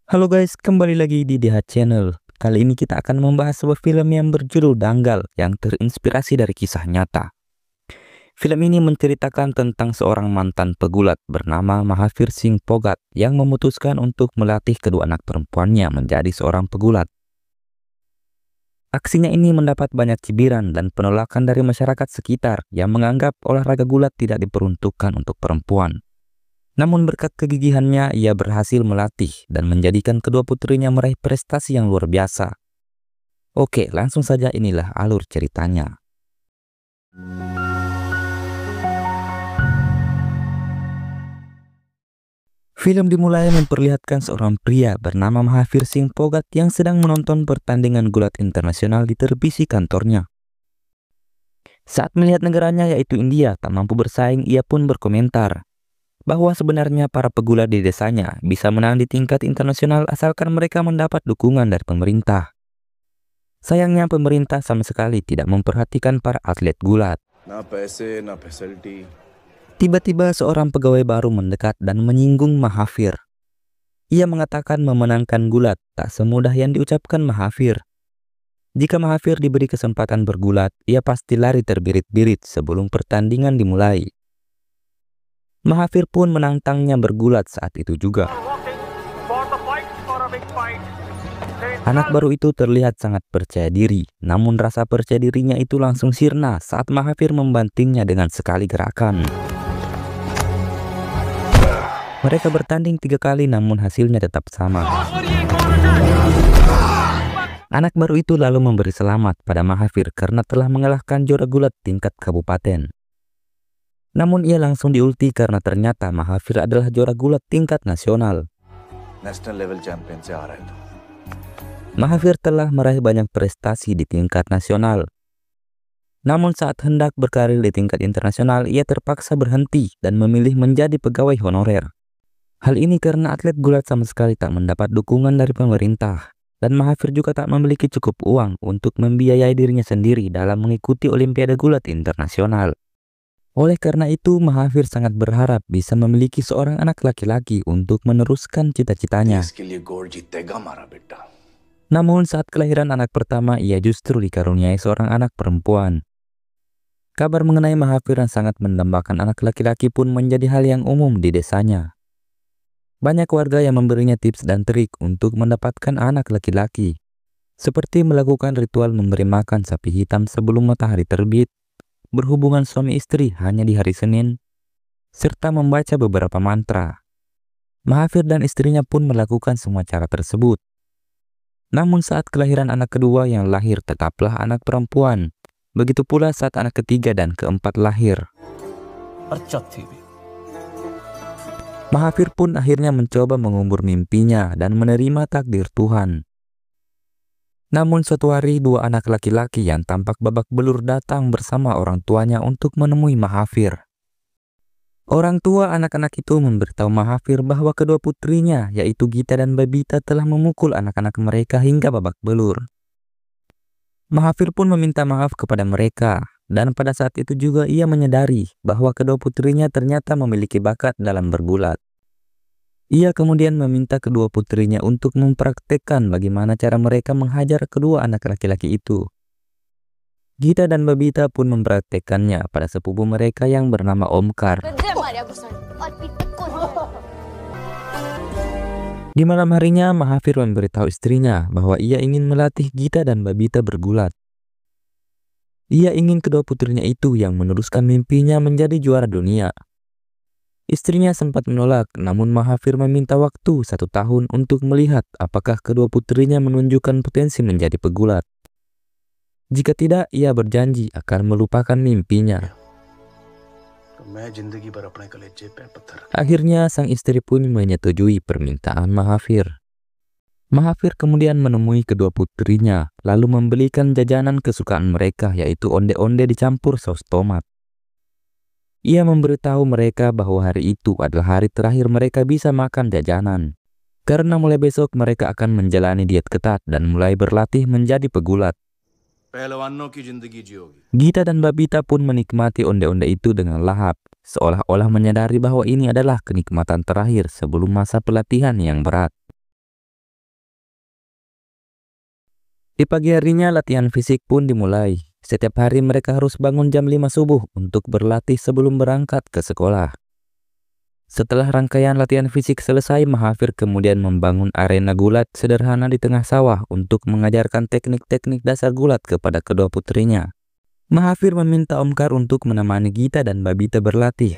Halo guys, kembali lagi di DH Channel. Kali ini kita akan membahas sebuah film yang berjudul Danggal yang terinspirasi dari kisah nyata. Film ini menceritakan tentang seorang mantan pegulat bernama Mahavir Singh Phogat yang memutuskan untuk melatih kedua anak perempuannya menjadi seorang pegulat. Aksinya ini mendapat banyak cibiran dan penolakan dari masyarakat sekitar yang menganggap olahraga gulat tidak diperuntukkan untuk perempuan. Namun berkat kegigihannya, ia berhasil melatih dan menjadikan kedua putrinya meraih prestasi yang luar biasa. Oke, langsung saja inilah alur ceritanya. Film dimulai memperlihatkan seorang pria bernama Mahavir Singh Phogat yang sedang menonton pertandingan gulat internasional di televisi kantornya. Saat melihat negaranya yaitu India tak mampu bersaing, ia pun berkomentar bahwa sebenarnya para pegulat di desanya bisa menang di tingkat internasional asalkan mereka mendapat dukungan dari pemerintah. Sayangnya pemerintah sama sekali tidak memperhatikan para atlet gulat. Tiba-tiba seorang pegawai baru mendekat dan menyinggung Mahavir. Ia mengatakan memenangkan gulat tak semudah yang diucapkan Mahavir. Jika Mahavir diberi kesempatan bergulat, ia pasti lari terbirit-birit sebelum pertandingan dimulai. Mahavir pun menantangnya bergulat saat itu juga. Anak baru itu terlihat sangat percaya diri, namun rasa percaya dirinya itu langsung sirna saat Mahavir membantingnya dengan sekali gerakan. Mereka bertanding 3 kali namun hasilnya tetap sama. Anak baru itu lalu memberi selamat pada Mahavir karena telah mengalahkan juara gulat tingkat kabupaten. Namun ia langsung diulti karena ternyata Mahavir adalah juara gulat tingkat nasional. Mahavir telah meraih banyak prestasi di tingkat nasional. Namun saat hendak berkarir di tingkat internasional, ia terpaksa berhenti dan memilih menjadi pegawai honorer. Hal ini karena atlet gulat sama sekali tak mendapat dukungan dari pemerintah. Dan Mahavir juga tak memiliki cukup uang untuk membiayai dirinya sendiri dalam mengikuti Olimpiade Gulat Internasional. Oleh karena itu, Mahavir sangat berharap bisa memiliki seorang anak laki-laki untuk meneruskan cita-citanya. Namun saat kelahiran anak pertama, ia justru dikaruniai seorang anak perempuan. Kabar mengenai Mahavir yang sangat mendambakan anak laki-laki pun menjadi hal yang umum di desanya. Banyak warga yang memberinya tips dan trik untuk mendapatkan anak laki-laki, seperti melakukan ritual memberi makan sapi hitam sebelum matahari terbit, berhubungan suami istri hanya di hari Senin, serta membaca beberapa mantra. Mahavir dan istrinya pun melakukan semua cara tersebut. Namun saat kelahiran anak kedua yang lahir tetaplah anak perempuan. Begitu pula saat anak ketiga dan keempat lahir. Mahavir pun akhirnya mencoba mengubur mimpinya dan menerima takdir Tuhan. Namun suatu hari dua anak laki-laki yang tampak babak belur datang bersama orang tuanya untuk menemui Mahavir. Orang tua anak-anak itu memberitahu Mahavir bahwa kedua putrinya yaitu Gita dan Babita telah memukul anak-anak mereka hingga babak belur. Mahavir pun meminta maaf kepada mereka dan pada saat itu juga ia menyadari bahwa kedua putrinya ternyata memiliki bakat dalam bergulat. Ia kemudian meminta kedua putrinya untuk mempraktekkan bagaimana cara mereka menghajar kedua anak laki-laki itu. Gita dan Babita pun mempraktekkannya pada sepupu mereka yang bernama Omkar. Di malam harinya, Mahavir memberitahu istrinya bahwa ia ingin melatih Gita dan Babita bergulat. Ia ingin kedua putrinya itu yang meneruskan mimpinya menjadi juara dunia. Istrinya sempat menolak, namun Mahavir meminta waktu 1 tahun untuk melihat apakah kedua putrinya menunjukkan potensi menjadi pegulat. Jika tidak, ia berjanji akan melupakan mimpinya. Akhirnya sang istri pun menyetujui permintaan Mahavir. Mahavir kemudian menemui kedua putrinya, lalu membelikan jajanan kesukaan mereka yaitu onde-onde dicampur saus tomat. Ia memberitahu mereka bahwa hari itu adalah hari terakhir mereka bisa makan jajanan. Karena mulai besok mereka akan menjalani diet ketat dan mulai berlatih menjadi pegulat. Gita dan Babita pun menikmati onde-onde itu dengan lahap, seolah-olah menyadari bahwa ini adalah kenikmatan terakhir sebelum masa pelatihan yang berat. Di pagi harinya latihan fisik pun dimulai. Setiap hari mereka harus bangun jam 5 subuh untuk berlatih sebelum berangkat ke sekolah. Setelah rangkaian latihan fisik selesai, Mahafir kemudian membangun arena gulat sederhana di tengah sawah untuk mengajarkan teknik-teknik dasar gulat kepada kedua putrinya. Mahafir meminta Omkar untuk menemani Gita dan Babita berlatih.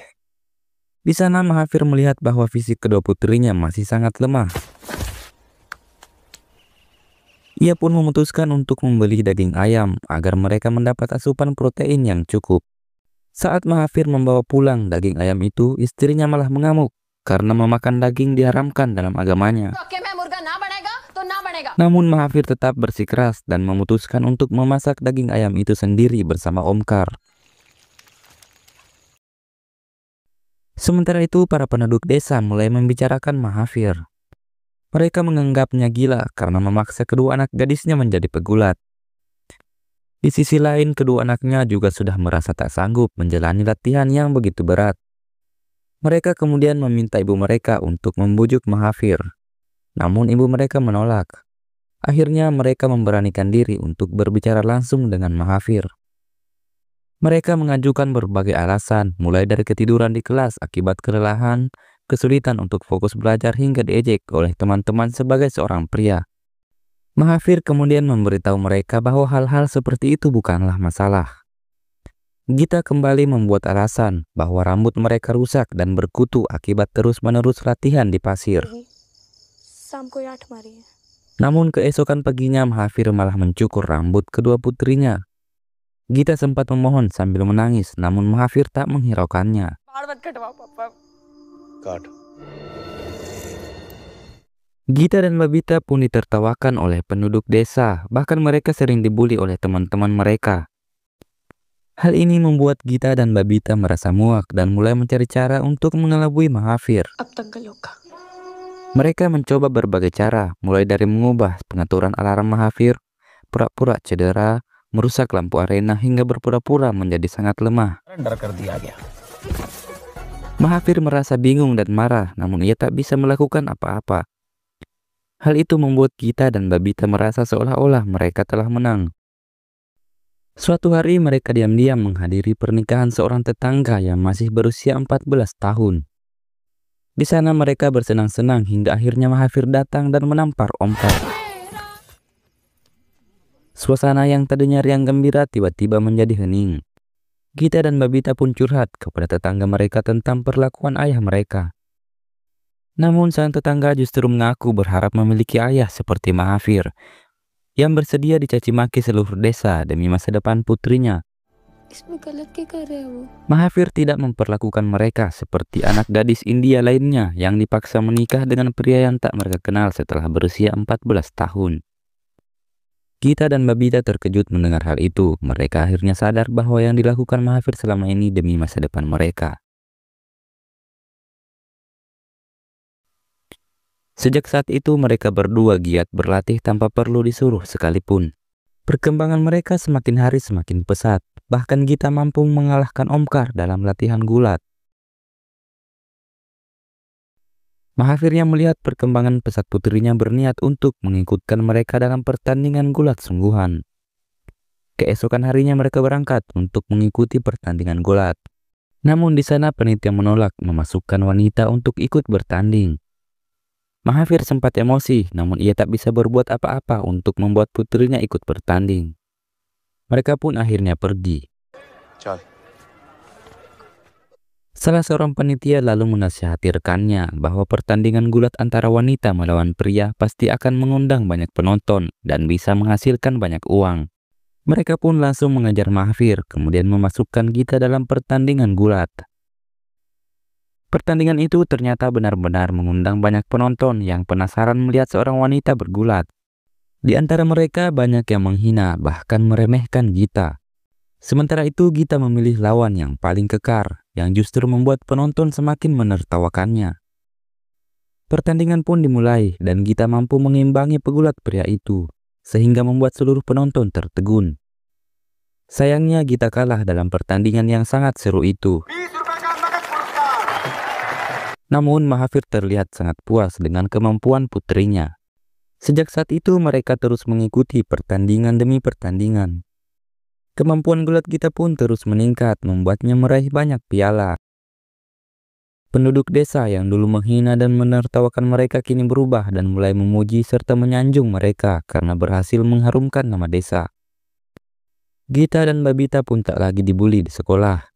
Di sana Mahafir melihat bahwa fisik kedua putrinya masih sangat lemah. Ia pun memutuskan untuk membeli daging ayam agar mereka mendapat asupan protein yang cukup. Saat Mahafir membawa pulang daging ayam itu, istrinya malah mengamuk karena memakan daging diharamkan dalam agamanya. Namun Mahafir tetap bersikeras dan memutuskan untuk memasak daging ayam itu sendiri bersama Omkar. Sementara itu, para penduduk desa mulai membicarakan Mahafir. Mereka menganggapnya gila karena memaksa kedua anak gadisnya menjadi pegulat. Di sisi lain, kedua anaknya juga sudah merasa tak sanggup menjalani latihan yang begitu berat. Mereka kemudian meminta ibu mereka untuk membujuk Mahafir. Namun ibu mereka menolak. Akhirnya mereka memberanikan diri untuk berbicara langsung dengan Mahafir. Mereka mengajukan berbagai alasan, mulai dari ketiduran di kelas akibat kelelahan, kesulitan untuk fokus belajar hingga diejek oleh teman-teman sebagai seorang pria. Mahafir kemudian memberitahu mereka bahwa hal-hal seperti itu bukanlah masalah. Gita kembali membuat alasan bahwa rambut mereka rusak dan berkutu akibat terus-menerus latihan di pasir. Namun keesokan paginya Mahafir malah mencukur rambut kedua putrinya. Gita sempat memohon sambil menangis, namun Mahafir tak menghiraukannya. Gita dan Babita pun ditertawakan oleh penduduk desa, bahkan mereka sering dibully oleh teman-teman mereka. Hal ini membuat Gita dan Babita merasa muak dan mulai mencari cara untuk mengelabui Mahafir. Mereka mencoba berbagai cara, mulai dari mengubah pengaturan alarm Mahafir, pura-pura cedera, merusak lampu arena, hingga berpura-pura menjadi sangat lemah. Mahafir merasa bingung dan marah, namun ia tak bisa melakukan apa-apa. Hal itu membuat Gita dan Babita merasa seolah-olah mereka telah menang. Suatu hari mereka diam-diam menghadiri pernikahan seorang tetangga yang masih berusia 14 tahun. Di sana mereka bersenang-senang hingga akhirnya Mahafir datang dan menampar Omkar. Suasana yang tadinya riang gembira tiba-tiba menjadi hening. Gita dan Babita pun curhat kepada tetangga mereka tentang perlakuan ayah mereka. Namun sang tetangga justru mengaku berharap memiliki ayah seperti Mahafir, yang bersedia dicaci maki seluruh desa demi masa depan putrinya. Mahafir tidak memperlakukan mereka seperti anak gadis India lainnya yang dipaksa menikah dengan pria yang tak mereka kenal setelah berusia 14 tahun. Gita dan Babita terkejut mendengar hal itu. Mereka akhirnya sadar bahwa yang dilakukan Mahafir selama ini demi masa depan mereka. Sejak saat itu mereka berdua giat berlatih tanpa perlu disuruh sekalipun. Perkembangan mereka semakin hari semakin pesat. Bahkan Gita mampu mengalahkan Omkar dalam latihan gulat. Mahafirnya melihat perkembangan pesat putrinya berniat untuk mengikutkan mereka dalam pertandingan gulat sungguhan. Keesokan harinya mereka berangkat untuk mengikuti pertandingan gulat. Namun di sana panitia menolak memasukkan wanita untuk ikut bertanding. Mahafir sempat emosi, namun ia tak bisa berbuat apa-apa untuk membuat putrinya ikut bertanding. Mereka pun akhirnya pergi. Salah seorang panitia lalu menasihati rekannya bahwa pertandingan gulat antara wanita melawan pria pasti akan mengundang banyak penonton dan bisa menghasilkan banyak uang. Mereka pun langsung mengajar Mahafir, kemudian memasukkan Gita dalam pertandingan gulat. Pertandingan itu ternyata benar-benar mengundang banyak penonton yang penasaran melihat seorang wanita bergulat. Di antara mereka banyak yang menghina, bahkan meremehkan Gita. Sementara itu Gita memilih lawan yang paling kekar, yang justru membuat penonton semakin menertawakannya. Pertandingan pun dimulai dan Gita mampu mengimbangi pegulat pria itu, sehingga membuat seluruh penonton tertegun. Sayangnya Gita kalah dalam pertandingan yang sangat seru itu. Namun Mahafir terlihat sangat puas dengan kemampuan putrinya. Sejak saat itu mereka terus mengikuti pertandingan demi pertandingan. Kemampuan gulat Gita pun terus meningkat, membuatnya meraih banyak piala. Penduduk desa yang dulu menghina dan menertawakan mereka kini berubah dan mulai memuji serta menyanjung mereka karena berhasil mengharumkan nama desa. Gita dan Babita pun tak lagi dibully di sekolah.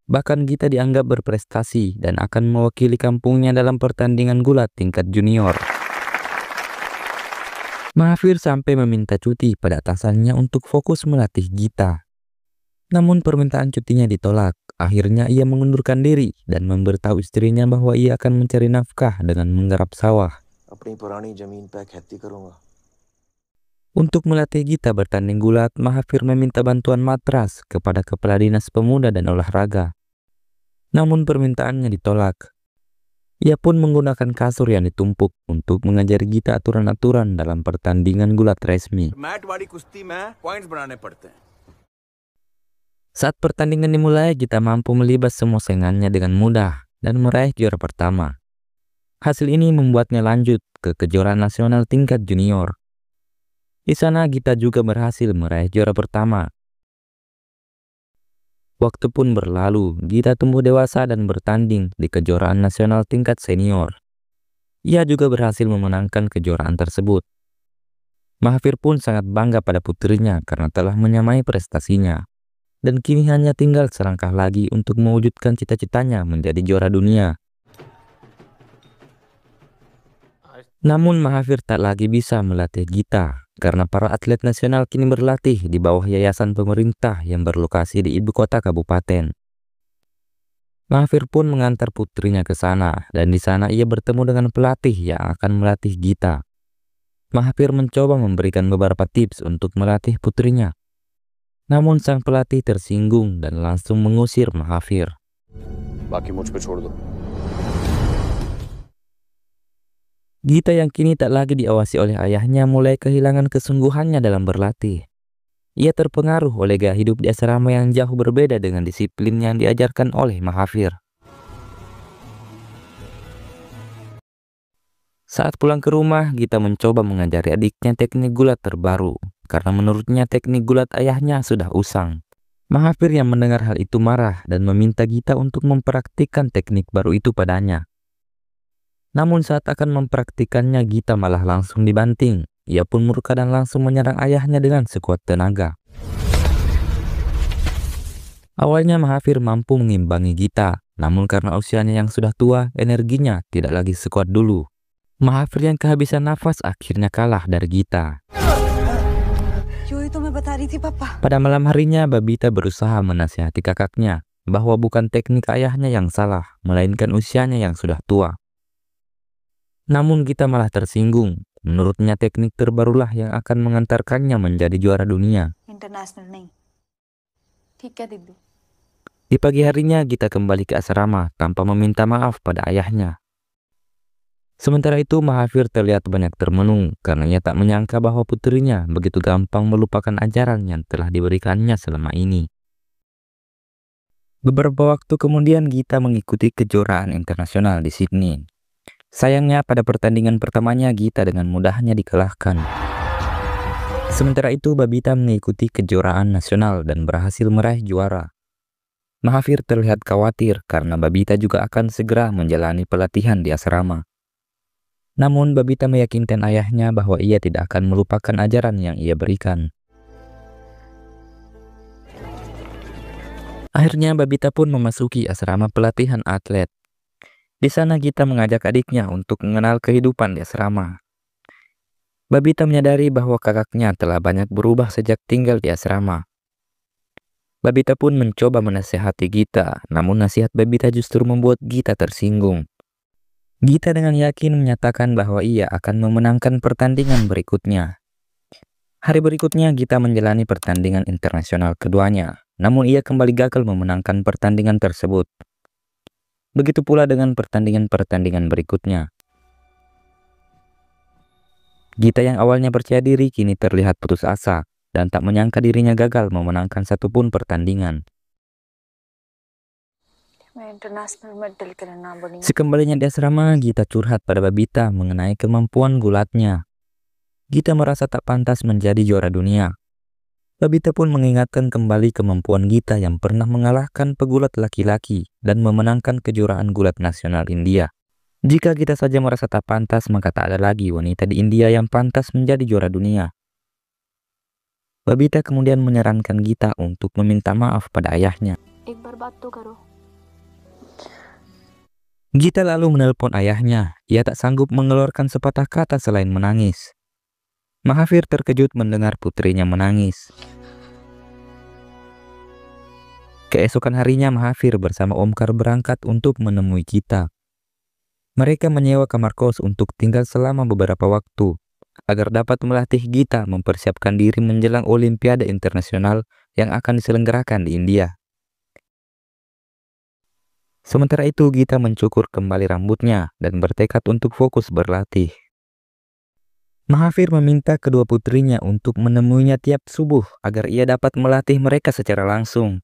Bahkan Gita dianggap berprestasi dan akan mewakili kampungnya dalam pertandingan gulat tingkat junior. Mahafir sampai meminta cuti pada atasannya untuk fokus melatih Gita. Namun permintaan cutinya ditolak. Akhirnya ia mengundurkan diri dan memberitahu istrinya bahwa ia akan mencari nafkah dengan menggarap sawah. Untuk melatih Gita bertanding gulat, Mahafir meminta bantuan matras kepada Kepala Dinas Pemuda dan Olahraga. Namun permintaannya ditolak. Ia pun menggunakan kasur yang ditumpuk untuk mengajari Gita aturan-aturan dalam pertandingan gulat resmi. Saat pertandingan dimulai, Gita mampu melibas semua saingannya dengan mudah dan meraih juara pertama. Hasil ini membuatnya lanjut ke kejuaraan nasional tingkat junior. Di sana Gita juga berhasil meraih juara pertama. Waktu pun berlalu, Gita tumbuh dewasa dan bertanding di kejuaraan nasional tingkat senior. Ia juga berhasil memenangkan kejuaraan tersebut. Mahafir pun sangat bangga pada putrinya karena telah menyamai prestasinya. Dan kini hanya tinggal selangkah lagi untuk mewujudkan cita-citanya menjadi juara dunia. Namun Mahafir tak lagi bisa melatih Gita karena para atlet nasional kini berlatih di bawah yayasan pemerintah yang berlokasi di ibu kota kabupaten. Mahafir pun mengantar putrinya ke sana dan di sana ia bertemu dengan pelatih yang akan melatih Gita. Mahafir mencoba memberikan beberapa tips untuk melatih putrinya. Namun sang pelatih tersinggung dan langsung mengusir Mahafir. Gita yang kini tak lagi diawasi oleh ayahnya mulai kehilangan kesungguhannya dalam berlatih. Ia terpengaruh oleh gaya hidup di asrama yang jauh berbeda dengan disiplin yang diajarkan oleh Mahafir. Saat pulang ke rumah, Gita mencoba mengajari adiknya teknik gulat terbaru, karena menurutnya teknik gulat ayahnya sudah usang. Mahafir yang mendengar hal itu marah dan meminta Gita untuk mempraktikkan teknik baru itu padanya. Namun saat akan mempraktikannya, Gita malah langsung dibanting. Ia pun murka dan langsung menyerang ayahnya dengan sekuat tenaga. Awalnya Mahafir mampu mengimbangi Gita, namun karena usianya yang sudah tua, energinya tidak lagi sekuat dulu. Mahafir yang kehabisan nafas akhirnya kalah dari Gita. Pada malam harinya, Babita berusaha menasihati kakaknya bahwa bukan teknik ayahnya yang salah, melainkan usianya yang sudah tua. Namun Gita malah tersinggung. Menurutnya teknik terbarulah yang akan mengantarkannya menjadi juara dunia. Di pagi harinya Gita kembali ke asrama tanpa meminta maaf pada ayahnya. Sementara itu Mahafir terlihat banyak termenung karena ia tak menyangka bahwa putrinya begitu gampang melupakan ajaran yang telah diberikannya selama ini. Beberapa waktu kemudian Gita mengikuti kejuaraan internasional di Sydney. Sayangnya pada pertandingan pertamanya Gita dengan mudahnya dikalahkan. Sementara itu Babita mengikuti kejuaraan nasional dan berhasil meraih juara. Mahafir terlihat khawatir karena Babita juga akan segera menjalani pelatihan di asrama. Namun Babita meyakinkan ayahnya bahwa ia tidak akan melupakan ajaran yang ia berikan. Akhirnya Babita pun memasuki asrama pelatihan atlet. Di sana Gita mengajak adiknya untuk mengenal kehidupan di asrama. Babita menyadari bahwa kakaknya telah banyak berubah sejak tinggal di asrama. Babita pun mencoba menasihati Gita, namun nasihat Babita justru membuat Gita tersinggung. Gita dengan yakin menyatakan bahwa ia akan memenangkan pertandingan berikutnya. Hari berikutnya Gita menjalani pertandingan internasional keduanya, namun ia kembali gagal memenangkan pertandingan tersebut. Begitu pula dengan pertandingan-pertandingan berikutnya. Gita yang awalnya percaya diri kini terlihat putus asa dan tak menyangka dirinya gagal memenangkan satupun pertandingan. Sekembalinya di asrama, Gita curhat pada Babita mengenai kemampuan gulatnya. Gita merasa tak pantas menjadi juara dunia. Babita pun mengingatkan kembali kemampuan Gita yang pernah mengalahkan pegulat laki-laki dan memenangkan kejuaraan gulat nasional India. Jika Gita saja merasa tak pantas, maka tak ada lagi wanita di India yang pantas menjadi juara dunia. Babita kemudian menyarankan Gita untuk meminta maaf pada ayahnya. Gita lalu menelpon ayahnya. Ia tak sanggup mengeluarkan sepatah kata selain menangis. Mahavir terkejut mendengar putrinya menangis. Keesokan harinya Mahavir bersama Omkar berangkat untuk menemui Gita. Mereka menyewa kamar kos untuk tinggal selama beberapa waktu, agar dapat melatih Gita mempersiapkan diri menjelang Olimpiade Internasional yang akan diselenggarakan di India. Sementara itu Gita mencukur kembali rambutnya dan bertekad untuk fokus berlatih. Mahavir meminta kedua putrinya untuk menemuinya tiap subuh agar ia dapat melatih mereka secara langsung.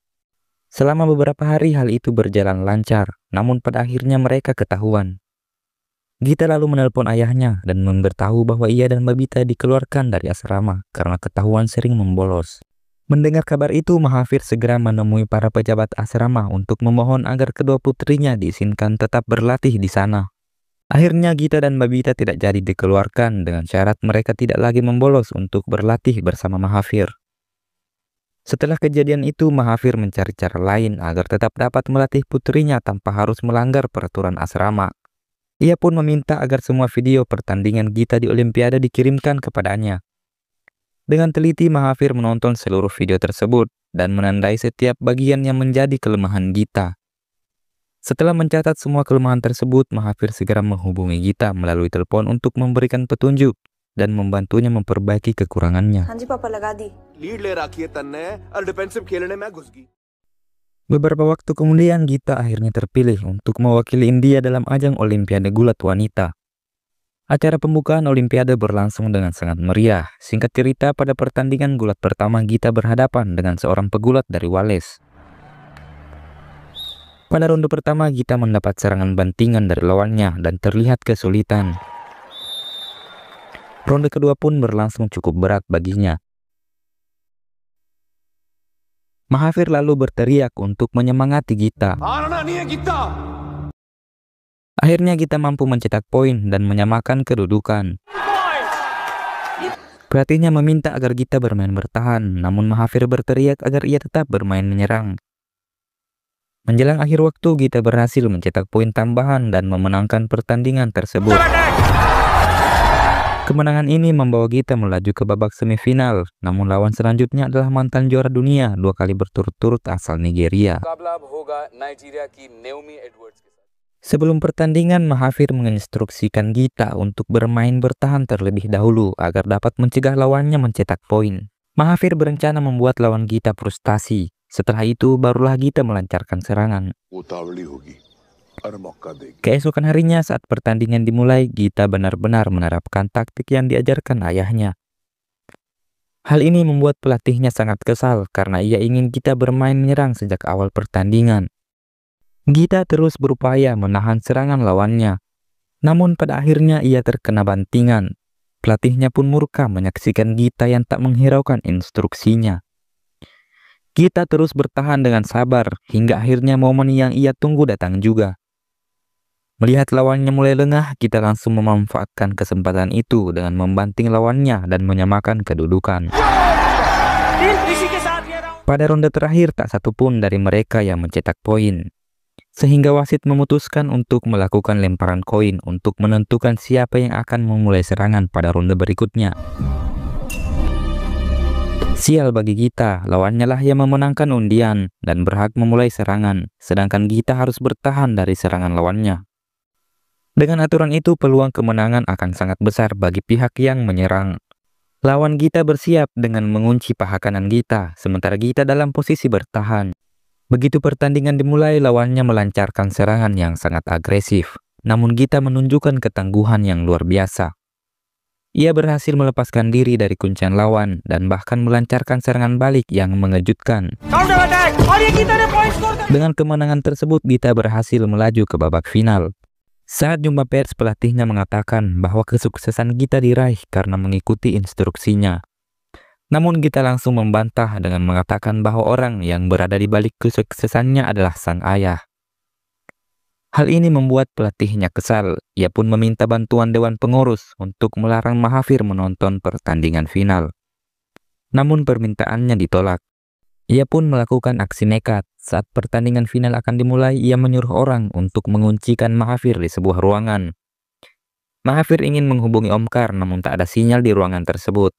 Selama beberapa hari hal itu berjalan lancar, namun pada akhirnya mereka ketahuan. Gita lalu menelpon ayahnya dan memberitahu bahwa ia dan Babita dikeluarkan dari asrama karena ketahuan sering membolos. Mendengar kabar itu, Mahavir segera menemui para pejabat asrama untuk memohon agar kedua putrinya diizinkan tetap berlatih di sana. Akhirnya Gita dan Babita tidak jadi dikeluarkan dengan syarat mereka tidak lagi membolos untuk berlatih bersama Mahavir. Setelah kejadian itu, Mahavir mencari cara lain agar tetap dapat melatih putrinya tanpa harus melanggar peraturan asrama. Ia pun meminta agar semua video pertandingan Gita di Olimpiade dikirimkan kepadanya. Dengan teliti Mahavir menonton seluruh video tersebut dan menandai setiap bagian yang menjadi kelemahan Gita. Setelah mencatat semua kelemahan tersebut, Mahavir segera menghubungi Gita melalui telepon untuk memberikan petunjuk dan membantunya memperbaiki kekurangannya. Beberapa waktu kemudian Gita akhirnya terpilih untuk mewakili India dalam ajang Olimpiade Gulat Wanita. Acara pembukaan Olimpiade berlangsung dengan sangat meriah. Singkat cerita, pada pertandingan gulat pertama Gita berhadapan dengan seorang pegulat dari Wales. Pada ronde pertama Gita mendapat serangan bantingan dari lawannya dan terlihat kesulitan. Ronde kedua pun berlangsung cukup berat baginya. Mahavir lalu berteriak untuk menyemangati Gita. Akhirnya Gita mampu mencetak poin dan menyamakan kedudukan. Pelatihnya meminta agar Gita bermain bertahan, namun Mahavir berteriak agar ia tetap bermain menyerang. Menjelang akhir waktu, Gita berhasil mencetak poin tambahan dan memenangkan pertandingan tersebut. Kemenangan ini membawa Gita melaju ke babak semifinal, namun lawan selanjutnya adalah mantan juara dunia 2 kali berturut-turut asal Nigeria. Sebelum pertandingan, Mahavir menginstruksikan Gita untuk bermain bertahan terlebih dahulu agar dapat mencegah lawannya mencetak poin. Mahavir berencana membuat lawan Gita frustasi. Setelah itu, barulah Gita melancarkan serangan. Keesokan harinya saat pertandingan dimulai, Gita benar-benar menerapkan taktik yang diajarkan ayahnya. Hal ini membuat pelatihnya sangat kesal karena ia ingin Gita bermain menyerang sejak awal pertandingan. Gita terus berupaya menahan serangan lawannya. Namun pada akhirnya ia terkena bantingan. Pelatihnya pun murka menyaksikan Gita yang tak menghiraukan instruksinya. Gita terus bertahan dengan sabar hingga akhirnya momen yang ia tunggu datang juga. Melihat lawannya mulai lengah, Gita langsung memanfaatkan kesempatan itu dengan membanting lawannya dan menyamakan kedudukan. Pada ronde terakhir, tak satu pun dari mereka yang mencetak poin. Sehingga wasit memutuskan untuk melakukan lemparan koin untuk menentukan siapa yang akan memulai serangan pada ronde berikutnya. Sial bagi Gita, lawannya lah yang memenangkan undian dan berhak memulai serangan, sedangkan Gita harus bertahan dari serangan lawannya. Dengan aturan itu, peluang kemenangan akan sangat besar bagi pihak yang menyerang. Lawan Gita bersiap dengan mengunci paha kanan Gita, sementara Gita dalam posisi bertahan. Begitu pertandingan dimulai, lawannya melancarkan serangan yang sangat agresif. Namun Gita menunjukkan ketangguhan yang luar biasa. Ia berhasil melepaskan diri dari kuncian lawan dan bahkan melancarkan serangan balik yang mengejutkan. Dengan kemenangan tersebut, Gita berhasil melaju ke babak final. Saat jumpa pers, pelatihnya mengatakan bahwa kesuksesan Gita diraih karena mengikuti instruksinya. Namun Gita langsung membantah dengan mengatakan bahwa orang yang berada di balik kesuksesannya adalah sang ayah. Hal ini membuat pelatihnya kesal. Ia pun meminta bantuan Dewan Pengurus untuk melarang Mahathir menonton pertandingan final. Namun permintaannya ditolak. Ia pun melakukan aksi nekat. Saat pertandingan final akan dimulai, ia menyuruh orang untuk menguncikan Mahathir di sebuah ruangan. Mahathir ingin menghubungi Omkar namun tak ada sinyal di ruangan tersebut.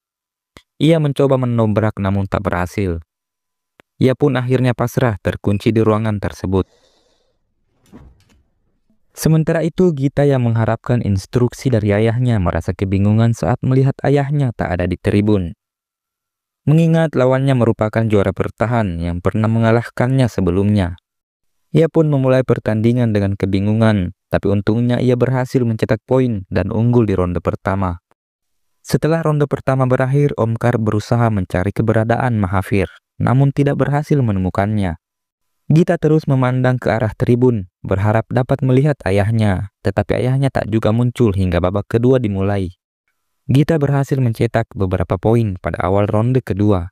Ia mencoba menobrak namun tak berhasil. Ia pun akhirnya pasrah terkunci di ruangan tersebut. Sementara itu, Gita yang mengharapkan instruksi dari ayahnya merasa kebingungan saat melihat ayahnya tak ada di tribun. Mengingat lawannya merupakan juara bertahan yang pernah mengalahkannya sebelumnya. Ia pun memulai pertandingan dengan kebingungan, tapi untungnya ia berhasil mencetak poin dan unggul di ronde pertama. Setelah ronde pertama berakhir, Omkar berusaha mencari keberadaan Mahathir, namun tidak berhasil menemukannya. Gita terus memandang ke arah tribun, berharap dapat melihat ayahnya, tetapi ayahnya tak juga muncul hingga babak kedua dimulai. Gita berhasil mencetak beberapa poin pada awal ronde kedua.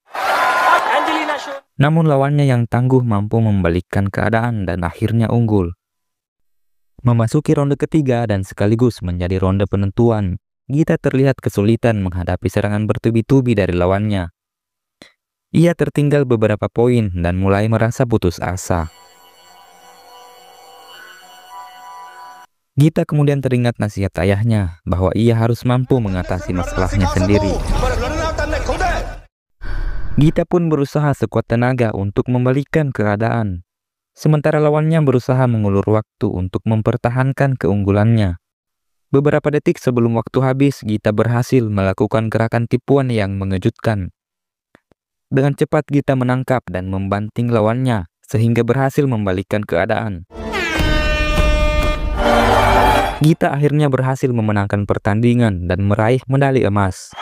Namun lawannya yang tangguh mampu membalikkan keadaan dan akhirnya unggul. Memasuki ronde ketiga dan sekaligus menjadi ronde penentuan, Gita terlihat kesulitan menghadapi serangan bertubi-tubi dari lawannya. Ia tertinggal beberapa poin dan mulai merasa putus asa. Gita kemudian teringat nasihat ayahnya bahwa ia harus mampu mengatasi masalahnya sendiri. Gita pun berusaha sekuat tenaga untuk membalikkan keadaan. Sementara lawannya berusaha mengulur waktu untuk mempertahankan keunggulannya. Beberapa detik sebelum waktu habis, Gita berhasil melakukan gerakan tipuan yang mengejutkan. Dengan cepat Gita menangkap dan membanting lawannya, sehingga berhasil membalikkan keadaan. Gita akhirnya berhasil memenangkan pertandingan dan meraih medali emas.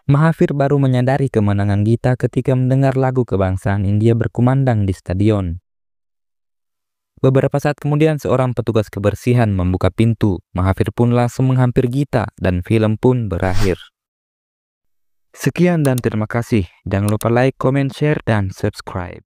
Mahathir baru menyadari kemenangan Gita ketika mendengar lagu kebangsaan India berkumandang di stadion. Beberapa saat kemudian seorang petugas kebersihan membuka pintu. Mahathir pun langsung menghampiri Gita dan film pun berakhir. Sekian dan terima kasih. Jangan lupa like, comment, share, dan subscribe.